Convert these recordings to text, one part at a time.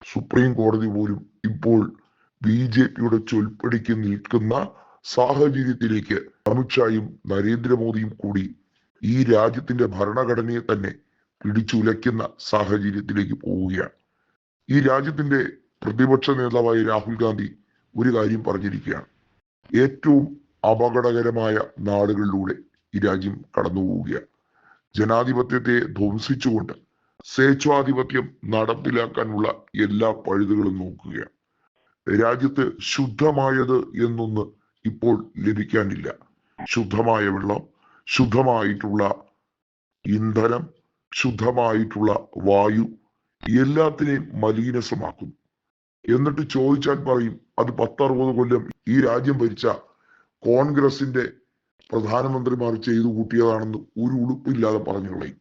Supreme കോടതി പോലും ഇപ്പോൾ BJPയുടെ ചൊൽപ്പടിക്ക് നിൽക്കുന്ന സാഹചര്യത്തിലേക്ക് അമിത്ഷായും നരേന്ദ്രമോദിയും കൂടി ഈ രാജ്യത്തിന്റെ ഭരണഘടനയെ തന്നെ പിടിച്ചുലയ്ക്കുന്ന സാഹചര്യത്തിലേക്ക് പോവുകയാണ്. ഈ രാജ്യത്തിന്റെ പ്രതിപക്ഷ നേതാവായ രാഹുൽ ഗാന്ധി ഒരു കാര്യം പറഞ്ഞിരിക്കുകയാണ്. ഏറ്റവും അപകടകരമായ നാടുകളിലൂടെ ഈ രാജ്യം കടന്നു പോവുകയാണ്. ജനാധിപത്യത്തെ ധ്വംസിച്ചുകൊണ്ട് സ്വേച്ഛാധിപത്യം നടപ്പിലാക്കാനുള്ള എല്ലാ പഴുതുകളും നോക്കുകയാണ്. രാജ്യത്ത് ശുദ്ധമായത് എന്നൊന്ന് ഇപ്പോൾ ലഭിക്കാനില്ല. ശുദ്ധമായ വെള്ളം, ശുദ്ധമായിട്ടുള്ള ഇന്ധനം, ശുദ്ധമായിട്ടുള്ള വായു എല്ലാത്തിനെയും മലീനസമാക്കുന്നു. എന്നിട്ട് ചോദിച്ചാൽ പറയും അത് 10-60 കൊല്ലം ഈ രാജ്യം ഭരിച്ച കോൺഗ്രസിന്റെ പ്രധാനമന്ത്രിമാർ ചെയ്തു കൂട്ടിയതാണെന്ന് ഒരു ഉളുപ്പില്ലാതെ പറഞ്ഞു കളയും.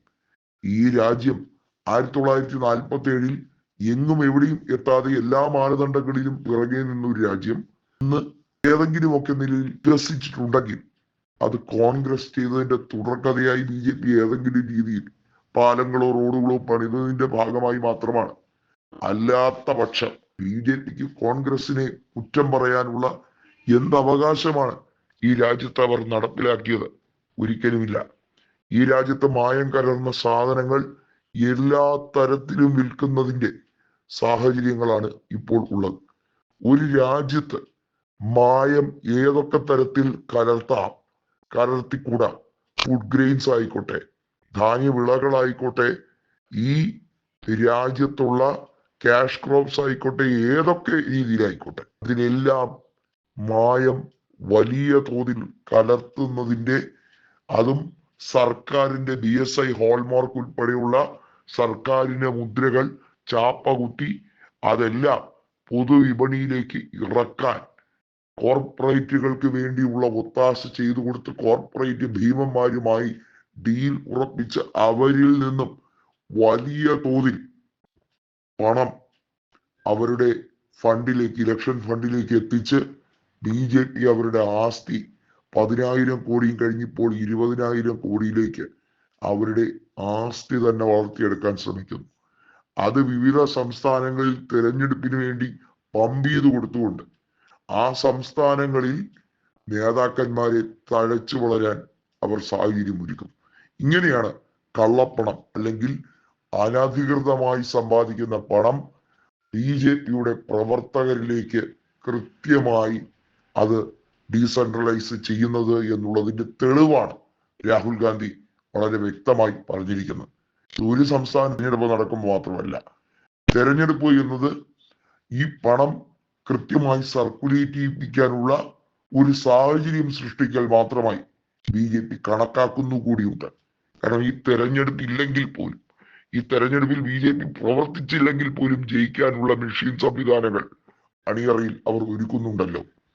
ഈ രാജ്യം 1947 എങ്ങും എവിടെയും എത്താതെ എല്ലാ മാനദണ്ഡങ്ങളിലും പിറകെ നിന്ന ഒരു രാജ്യം ഇന്ന് ഏതെങ്കിലുമൊക്കെ നിലയിൽ വികസിച്ചിട്ടുണ്ടെങ്കിൽ അത് കോൺഗ്രസ് ചെയ്തതിന്റെ തുടർക്കഥയായി BJP ഏതെങ്കിലും രീതിയിൽ പാലങ്ങളോ റോഡുകളോ പണിതതിന്റെ ഭാഗമായി മാത്രമാണ്. അല്ലാത്ത പക്ഷം BJPക്ക് കോൺഗ്രസിനെ കുറ്റം പറയാനുള്ള എന്ത് അവകാശമാണ് ഈ രാജ്യത്ത് അവർ നടപ്പിലാക്കിയത്? ഒരിക്കലുമില്ല. ഈ രാജ്യത്ത് മായം കലർന്ന സാധനങ്ങൾ എല്ലാ തരത്തിലും വിൽക്കുന്നതിന്റെ സാഹചര്യങ്ങളാണ് ഇപ്പോൾ ഉള്ളത്. ഒരു രാജ്യത്ത് മായം ഏതൊക്കെ തരത്തിൽ കലർത്തിക്കൂടാ. ഫുഡ് ഗ്രെയിൻസ് ആയിക്കോട്ടെ, ധാന്യവിളകളായിക്കോട്ടെ, ഈ രാജ്യത്തുള്ള ക്യാഷ് ക്രോപ്സ് ആയിക്കോട്ടെ, ഏതൊക്കെ രീതിയിലായിക്കോട്ടെ, അതിനെല്ലാം മായം വലിയ തോതിൽ കലർത്തുന്നതിന്റെ, അതും സർക്കാരിന്റെ BSI ഹോൾമാർക്ക് ഉൾപ്പെടെയുള്ള സർക്കാരിന്റെ മുദ്രകൾ ചാപ്പകുത്തി അതെല്ലാം പൊതുവിപണിയിലേക്ക് ഇറക്കാൻ കോർപ്പറേറ്റുകൾക്ക് വേണ്ടിയുള്ള ഒത്താശ ചെയ്തു കൊടുത്ത് കോർപ്പറേറ്റ് ഭീമന്മാരുമായി ഡീൽ ഉറപ്പിച്ച് അവരിൽ നിന്നും വലിയ തോതിൽ പണം അവരുടെ ഫണ്ടിലേക്ക്, ഇലക്ഷൻ ഫണ്ടിലേക്ക് എത്തിച്ച് BJP അവരുടെ ആസ്തി 10,000 കോടിയും കഴിഞ്ഞിപ്പോൾ 20,000 കോടിയിലേക്ക് അവരുടെ ആസ്തി തന്നെ വളർത്തിയെടുക്കാൻ ശ്രമിക്കുന്നു. അത് വിവിധ സംസ്ഥാനങ്ങളിൽ തെരഞ്ഞെടുപ്പിന് വേണ്ടി പമ്പ് ചെയ്ത് കൊടുത്തുകൊണ്ട് ആ സംസ്ഥാനങ്ങളിൽ നേതാക്കന്മാരെ തഴച്ചു വളരാൻ അവർ സാഹചര്യം ഒരുക്കും. ഇങ്ങനെയാണ് കള്ളപ്പണം അല്ലെങ്കിൽ അനധികൃതമായി സമ്പാദിക്കുന്ന പണം BJPയുടെ പ്രവർത്തകരിലേക്ക് കൃത്യമായി അത് ഡീസെൻട്രലൈസ് ചെയ്യുന്നത് എന്നുള്ളതിന്റെ തെളിവാണ് രാഹുൽ ഗാന്ധി വളരെ വ്യക്തമായി പറഞ്ഞിരിക്കുന്നത്. ഒരു സംസ്ഥാന തെരഞ്ഞെടുപ്പ് നടക്കുമ്പോൾ മാത്രമല്ല, തെരഞ്ഞെടുപ്പ് എന്നത് ഈ പണം കൃത്യമായി സർക്കുലേറ്റ് ചെയ്യിപ്പിക്കാനുള്ള ഒരു സാഹചര്യം സൃഷ്ടിക്കൽ മാത്രമായി BJP കണക്കാക്കുന്നു കൂടിയുണ്ട്. കാരണം ഈ തെരഞ്ഞെടുപ്പ് ഇല്ലെങ്കിൽ പോലും, ഈ തെരഞ്ഞെടുപ്പിൽ BJP പ്രവർത്തിച്ചില്ലെങ്കിൽ പോലും ജയിക്കാനുള്ള മെഷീൻ സംവിധാനങ്ങൾ അണിയറയിൽ അവർ ഒരുക്കുന്നുണ്ടല്ലോ.